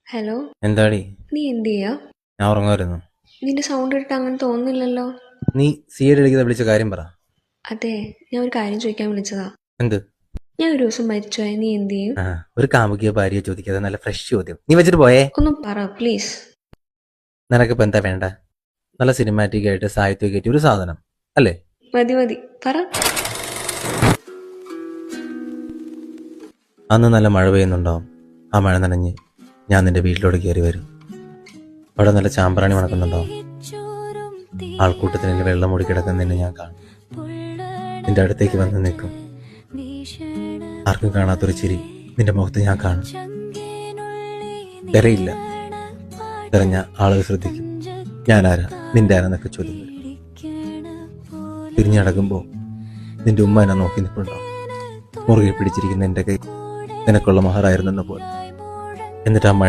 Hello. എന്താടി? നീ എന്ത് ചെയ്യാ? ഞാൻ ഉറങ്ങുമായിരുന്നു. നിന്റെ സൗണ്ട് കേട്ടിട്ട് അങ്ങനെ തോന്നുന്നില്ലല്ലോ. നീ സി ഐ വിളിക്കുന്ന വിളിച്ച കാര്യം പറ. അതെ, ഞാൻ ഒരു കാര്യം ചോദിക്കാൻ വിളിച്ചതാ. എന്ത്? ഞാൻ ഒരു ദിവസം മരിച്ചുപോയ നീ എന്ത് ചെയ്യും? ഒരു കാമുകിയോ ഭാര്യയോ ചോദിക്കാതെ നല്ല ഫ്രഷ് ചോദ്യം. നീ വെച്ചിട്ട് പോയേ. ഒന്നും പറ പ്ലീസ്. നിനക്കിപ്പോൾ എന്താ വേണ്ട? നല്ല സിനിമാറ്റിക് ആയിട്ട് സാഹിത്യം കയറ്റി ഒരു സാധനം അല്ലേ? മതി മതി, പറ. അന്ന് നല്ല മഴ പെയ്യുന്നുണ്ടാവും. ആ മഴ നനഞ്ഞ് ഞാൻ നിന്റെ വീട്ടിലോട്ട് കയറി വരും. അവിടെ നല്ല ചാമ്പ്രാണി മണക്കുന്നുണ്ടാവും. ആൾക്കൂട്ടത്തിൽ വെള്ളം മൂടി കിടക്കുന്ന നിന്നെ ഞാൻ കാണും. നിന്റെ അടുത്തേക്ക് വന്ന് നിൽക്കും. ആർക്കും കാണാത്തൊരു ചിരി നിന്റെ മുഖത്ത് ഞാൻ കാണും. തിരയില്ല. തിരഞ്ഞ ആളുകൾ ശ്രദ്ധിക്കും. ഞാനാരാ, നിന്റെ ആരാന്നൊക്കെ ചോദ്യം വരും. തിരിഞ്ഞടക്കുമ്പോൾ നിന്റെ ഉമ്മ എന്നെ നോക്കി നിൽപ്പുണ്ടാവും. മുറുകെ പിടിച്ചിരിക്കുന്ന എൻ്റെ കൈ നിനക്കുള്ള മഹറായിരുന്നെന്ന് പോലെ. എന്നിട്ട് ആ മഴ